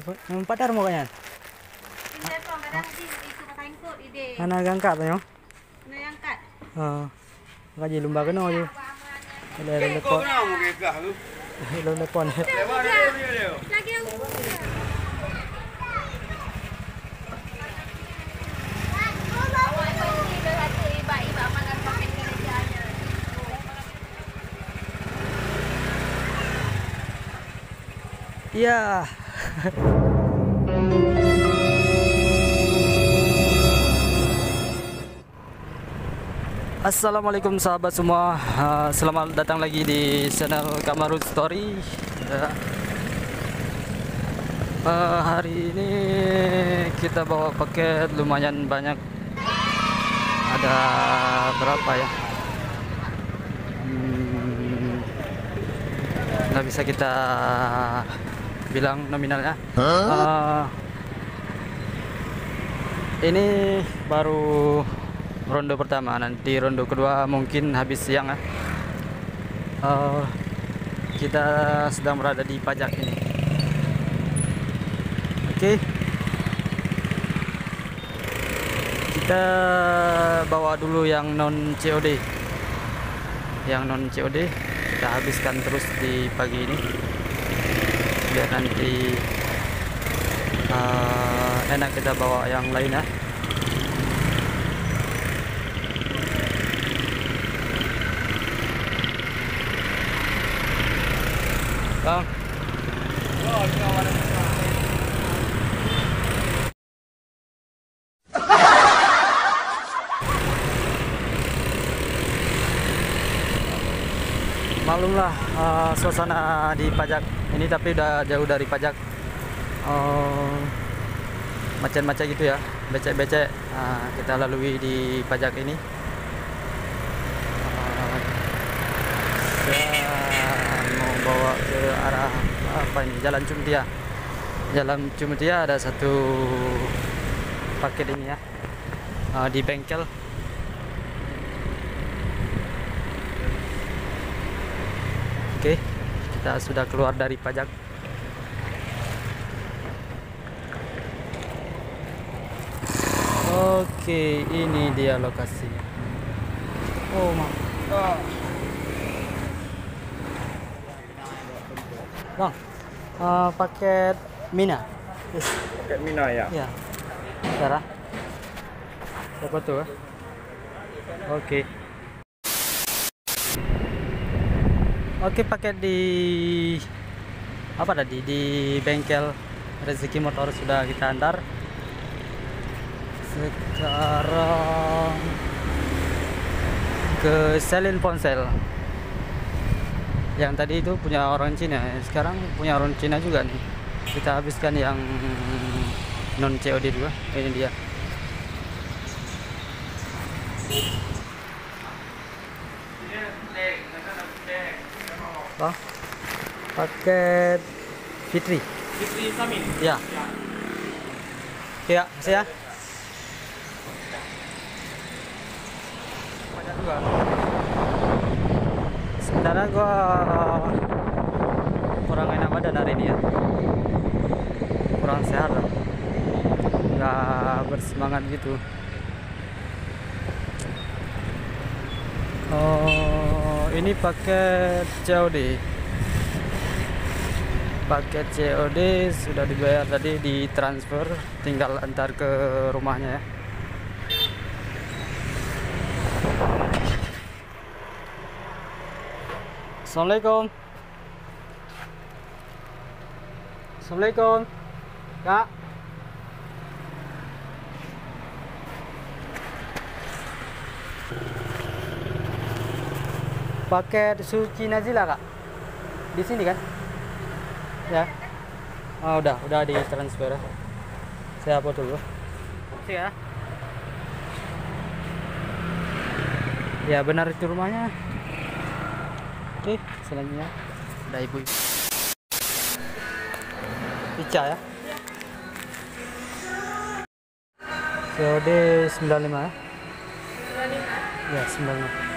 Yang padar mo ganyan. Hindi po, kadang isu katayin ko, ide. Nagangkat nyo? Nayangkat. Kaji lumba ka no. Lepon. Lepon. Lagi ang Iya. Assalamualaikum sahabat semua. Selamat datang lagi di channel Kamarut Story. Hari ini kita bawa paket lumayan banyak. Ada berapa ya? Nggak bisa kita bilang nominalnya. Ini baru ronde pertama, nanti ronde kedua mungkin habis siang ya. Kita sedang berada di pajak ini. Oke. Kita bawa dulu yang non COD. Yang non COD kita habiskan terus di pagi ini biar nanti enak kita bawa yang lain ya. Bang. Maklumlah suasana di pajak ini, tapi udah jauh dari pajak. Macet-macet gitu ya, becek-becek. Kita lalui di pajak ini. Saya mau bawa ke arah apa ini, Jalan Cumutia. Jalan Cumutia ada satu paket ini ya, di bengkel. Oke, kita sudah keluar dari pajak. Oke, ini dia lokasinya. Oh, Bang, paket Mina. Yes. Paket Mina ya? Ya. Sarah. Siapa tuh? Oke. Oke, paket di apa tadi? Di bengkel Rezeki Motor sudah kita antar. Sekarang ke Selin Ponsel. Yang tadi itu punya orang Cina, sekarang punya orang Cina juga nih. Kita habiskan yang non COD juga. Ini dia. Bang, paket Fitri. Fitri Samin. Ya. Ya, saya. Banyak juga. Sementara gua kurang enak badan hari ini ya. Kurang sehat. Nggak bersemangat gitu. Ini paket COD. Paket COD sudah dibayar tadi, ditransfer, tinggal antar ke rumahnya ya. Assalamualaikum. Assalamualaikum. Kak. Paket Suci Nazila Kak. Di sini kan? Ya. Oh, udah ditransfer. Saya foto dulu. Ya. Ya, benar itu rumahnya. Oke, selanjutnya ada ibu Ica ya. COD 95 ya. 95. Ya, 95.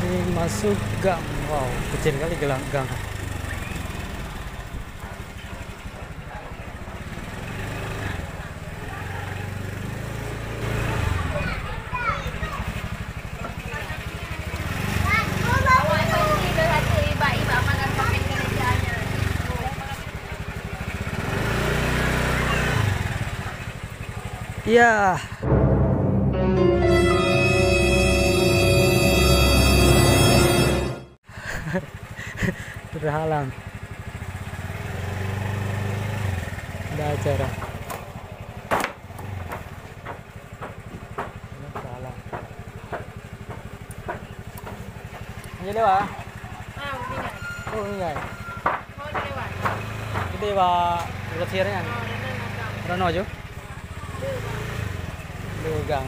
Ini masuk gang. Wow, kecil kali gang. Iya. Terhalang. Ada acara. Terhalang. Ini lewat. Oh ini guys. Ini pak bersihnya. Rano aja. Gang.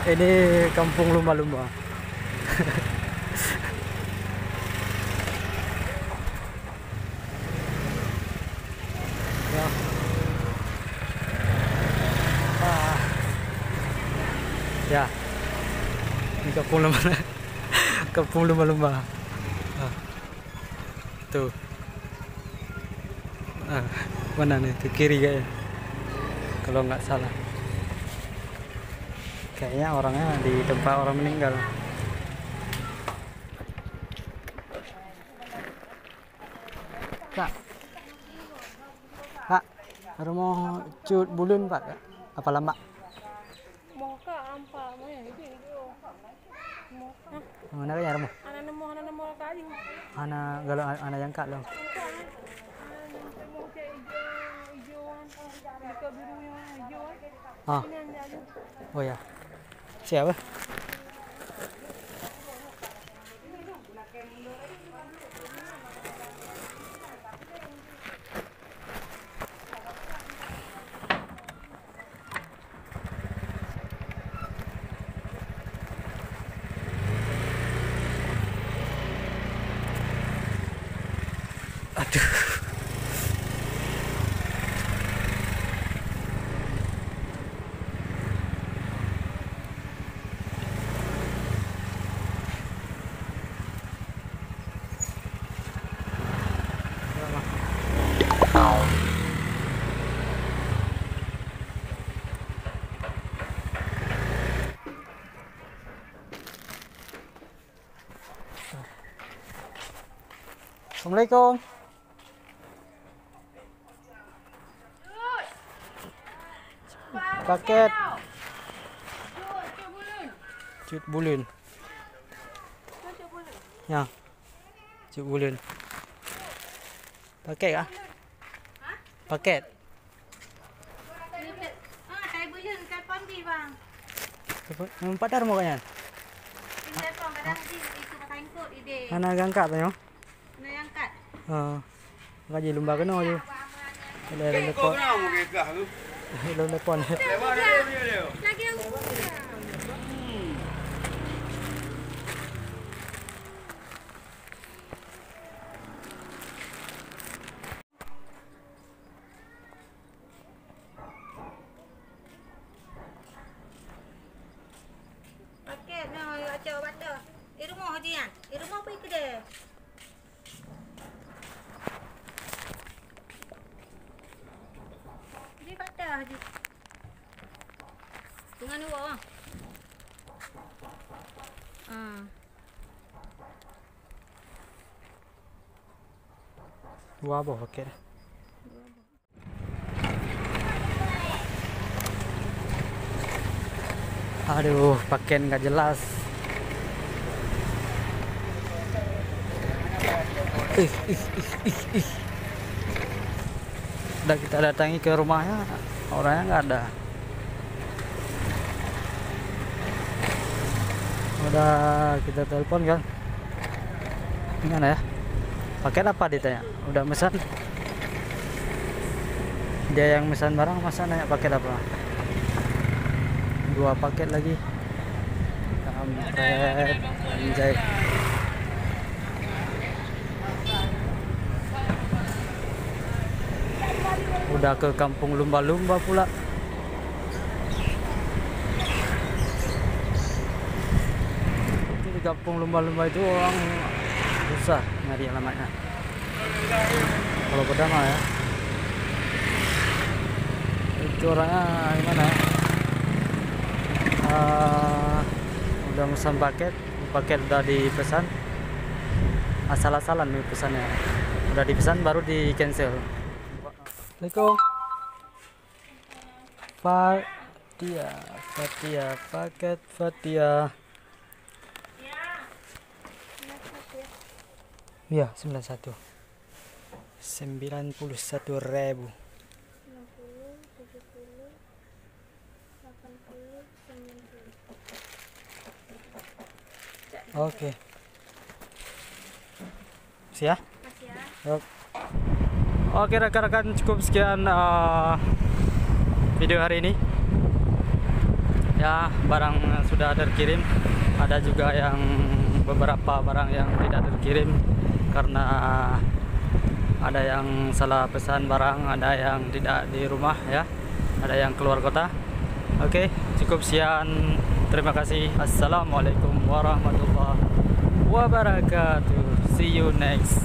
Ini kampung lumba-lumba. Ya. Ya. Ini kampung lumba. Kampung lumba-lumba. Tuh. Mana nih ke kiri kayaknya kalau nggak salah, kayaknya orangnya di tempat orang meninggal. Pak, mau cut bulun Pak, apa lama? Mana kaya rumah? Ana galau ana yang kak loh. Ah. Oh ya. Siapa? Aduh. Assalamualaikum. Paket cut bulun. Ya. Cut bulun. Paket kah? Paket. Kai bulun kai pandi bang. Padar mo kanyan. Ide pang kadang di itu patangkut ide. Ana gangkat nyo? Na yang kat. Ngaji lumba kena je. Lele lepon. Lele lepon. Lagi yang paket no aja banda. Di rumah hajian. Di rumah pergi kedai. Di pada haji. Dengan ni bang. Wah, apa paket? Aduh, paket nggak jelas. Udah kita datangi ke rumahnya, orangnya nggak ada. Udah kita telepon kan, gimana ya? Paket apa ditanya? Udah mesan? Dia yang mesan barang, masa nanya paket apa? 2 paket lagi. Kampret, anjay. Udah ke kampung lumba-lumba pula. kampung lumba-lumba itu orang susah nyari alamatnya. Kalau pertama ya, itu orangnya gimana ya? Udah pesan paket udah dipesan, asal-asalan nih pesannya. Udah dipesan baru di cancel. Assalamualaikum. Fatia, paket Fatia. Iya, 91. 91.000. 60, 70, 80, 90. Oke. Siap? Makasih ya. Yuk. Oke rekan-rekan, cukup sekian video hari ini. Ya, barang sudah terkirim. Ada juga yang beberapa barang yang tidak terkirim karena ada yang salah pesan barang, ada yang tidak di rumah ya, ada yang keluar kota. Oke, cukup sekian. Terima kasih. Assalamualaikum warahmatullahi wabarakatuh. See you next